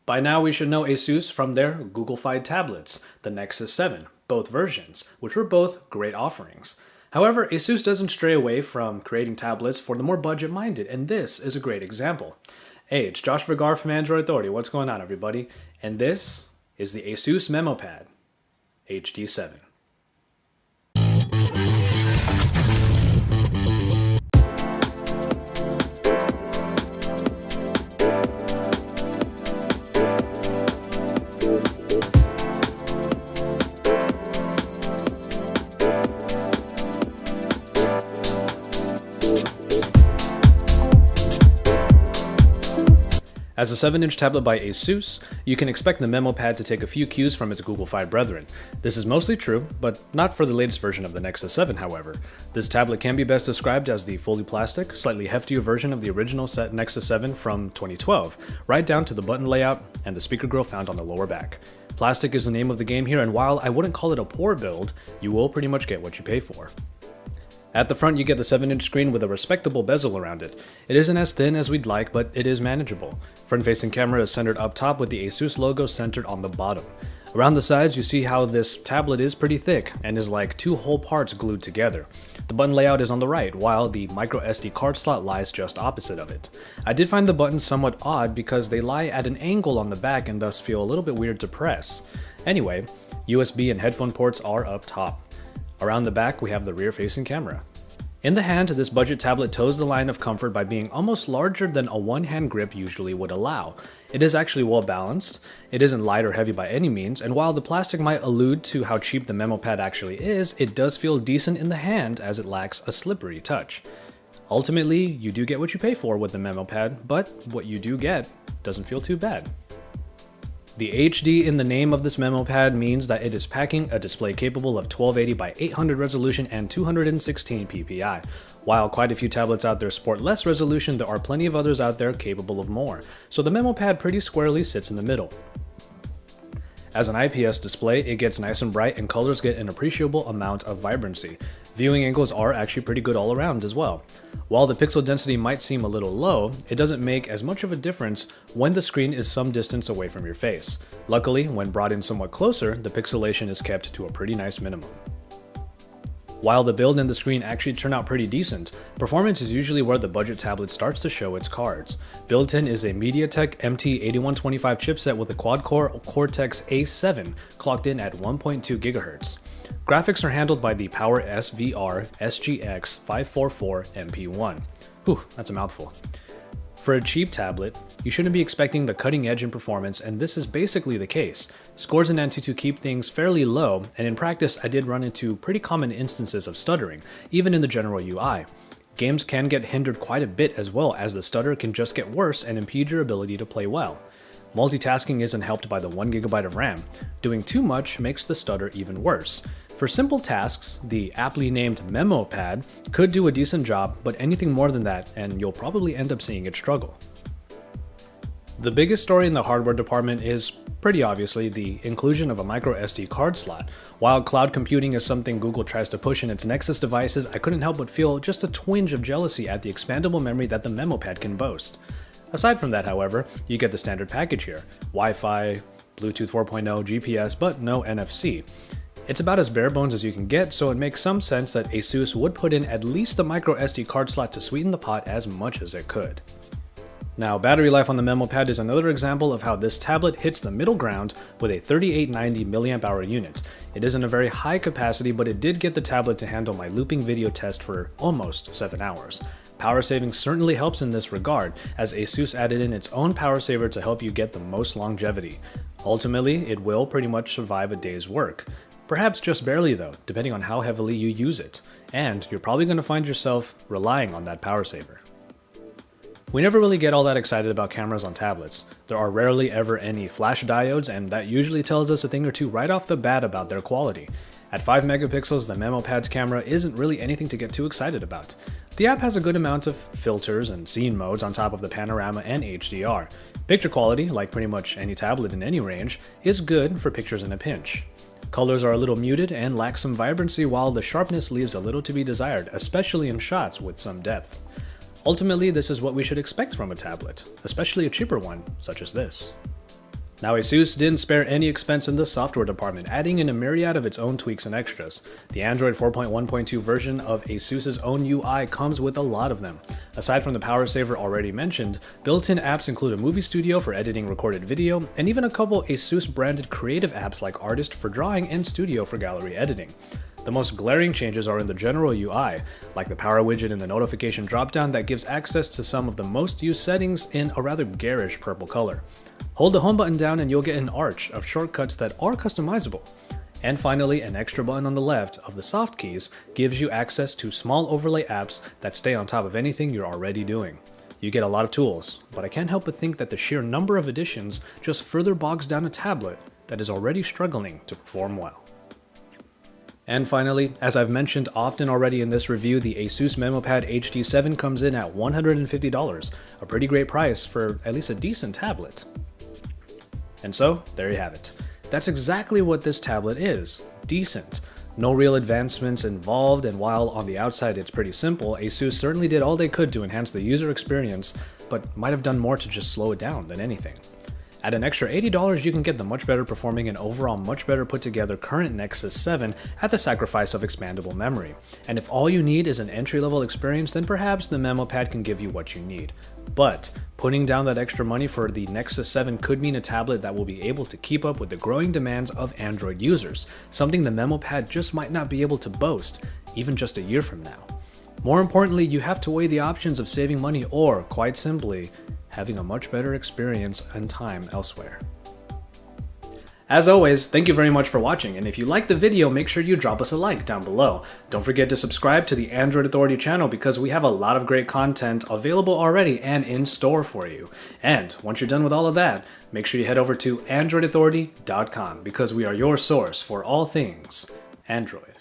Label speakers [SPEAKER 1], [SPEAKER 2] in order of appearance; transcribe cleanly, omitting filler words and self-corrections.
[SPEAKER 1] By now we should know ASUS from their Google-fied tablets, the Nexus 7, both versions, which were both great offerings. However, ASUS doesn't stray away from creating tablets for the more budget-minded, and this is a great example. Hey, it's Josh Vergara from Android Authority. What's going on, everybody? And this is the ASUS MeMO Pad HD7. As a 7-inch tablet by ASUS, you can expect the MeMO Pad to take a few cues from its Google-fied brethren. This is mostly true, but not for the latest version of the Nexus 7, however. This tablet can be best described as the fully plastic, slightly heftier version of the original Nexus 7 from 2012, right down to the button layout and the speaker grill found on the lower back. Plastic is the name of the game here, and while I wouldn't call it a poor build, you will pretty much get what you pay for. At the front, you get the 7-inch screen with a respectable bezel around it. It isn't as thin as we'd like, but it is manageable. Front-facing camera is centered up top with the ASUS logo centered on the bottom. Around the sides, you see how this tablet is pretty thick and is like two whole parts glued together. The button layout is on the right, while the micro SD card slot lies just opposite of it. I did find the buttons somewhat odd because they lie at an angle on the back and thus feel a little bit weird to press. Anyway, USB and headphone ports are up top. Around the back, we have the rear-facing camera. In the hand, this budget tablet toes the line of comfort by being almost larger than a one-hand grip usually would allow. It is actually well balanced, it isn't light or heavy by any means, and while the plastic might allude to how cheap the MeMO Pad actually is, it does feel decent in the hand as it lacks a slippery touch. Ultimately, you do get what you pay for with the MeMO Pad, but what you do get doesn't feel too bad. The HD in the name of this MeMO Pad means that it is packing a display capable of 1280 by 800 resolution and 216 ppi. While quite a few tablets out there sport less resolution, there are plenty of others out there capable of more, so the MeMO Pad pretty squarely sits in the middle. As an IPS display, it gets nice and bright and colors get an appreciable amount of vibrancy. Viewing angles are actually pretty good all around as well. While the pixel density might seem a little low, it doesn't make as much of a difference when the screen is some distance away from your face. Luckily, when brought in somewhat closer, the pixelation is kept to a pretty nice minimum. While the build and the screen actually turn out pretty decent, performance is usually where the budget tablet starts to show its cards. Built-in is a MediaTek MT8125 chipset with a quad-core Cortex A7 clocked in at 1.2 GHz. Graphics are handled by the Power SVR SGX 544 MP1. Whew, that's a mouthful. For a cheap tablet, you shouldn't be expecting the cutting edge in performance, and this is basically the case. Scores in Antutu keep things fairly low, and in practice I did run into pretty common instances of stuttering, even in the general UI. Games can get hindered quite a bit as well, as the stutter can just get worse and impede your ability to play well. Multitasking isn't helped by the 1GB of RAM. Doing too much makes the stutter even worse. For simple tasks, the aptly named MeMO Pad could do a decent job, but anything more than that, and you'll probably end up seeing it struggle. The biggest story in the hardware department is, pretty obviously, the inclusion of a micro SD card slot. While cloud computing is something Google tries to push in its Nexus devices, I couldn't help but feel just a twinge of jealousy at the expandable memory that the MeMO Pad can boast. Aside from that, however, you get the standard package here: Wi-Fi, Bluetooth 4.0, GPS, but no NFC. It's about as bare bones as you can get, so it makes some sense that ASUS would put in at least a micro SD card slot to sweeten the pot as much as it could. Now, battery life on the MeMO Pad is another example of how this tablet hits the middle ground with a 3890 mAh unit. It isn't a very high capacity, but it did get the tablet to handle my looping video test for almost 7 hours. Power saving certainly helps in this regard, as ASUS added in its own power saver to help you get the most longevity. Ultimately, it will pretty much survive a day's work. Perhaps just barely though, depending on how heavily you use it, and you're probably going to find yourself relying on that power saver. We never really get all that excited about cameras on tablets. There are rarely ever any flash diodes, and that usually tells us a thing or two right off the bat about their quality. At 5 megapixels, the MeMO Pad's camera isn't really anything to get too excited about. The app has a good amount of filters and scene modes on top of the panorama and HDR. Picture quality, like pretty much any tablet in any range, is good for pictures in a pinch. Colors are a little muted and lack some vibrancy, while the sharpness leaves a little to be desired, especially in shots with some depth. Ultimately, this is what we should expect from a tablet, especially a cheaper one such as this. Now, ASUS didn't spare any expense in the software department, adding in a myriad of its own tweaks and extras. The Android 4.1.2 version of ASUS's own UI comes with a lot of them. Aside from the power saver already mentioned, built-in apps include a movie studio for editing recorded video, and even a couple ASUS-branded creative apps like Artist for drawing and Studio for gallery editing. The most glaring changes are in the general UI, like the power widget in the notification dropdown that gives access to some of the most used settings in a rather garish purple color. Hold the home button down and you'll get an arch of shortcuts that are customizable. And finally, an extra button on the left of the soft keys gives you access to small overlay apps that stay on top of anything you're already doing. You get a lot of tools, but I can't help but think that the sheer number of additions just further bogs down a tablet that is already struggling to perform well. And finally, as I've mentioned often already in this review, the ASUS MeMO Pad HD7 comes in at $150, a pretty great price for at least a decent tablet. And so, there you have it. That's exactly what this tablet is. Decent. No real advancements involved, and while on the outside it's pretty simple, ASUS certainly did all they could to enhance the user experience, but might have done more to just slow it down than anything. At an extra $80, you can get the much better performing and overall much better put together current Nexus 7 at the sacrifice of expandable memory. And if all you need is an entry-level experience, then perhaps the MeMO Pad can give you what you need. But putting down that extra money for the Nexus 7 could mean a tablet that will be able to keep up with the growing demands of Android users, something the MeMO Pad just might not be able to boast, even just a year from now. More importantly, you have to weigh the options of saving money or, quite simply, having a much better experience and time elsewhere. As always, thank you very much for watching, and if you liked the video, make sure you drop us a like down below. Don't forget to subscribe to the Android Authority channel because we have a lot of great content available already and in store for you. And once you're done with all of that, make sure you head over to androidauthority.com because we are your source for all things Android.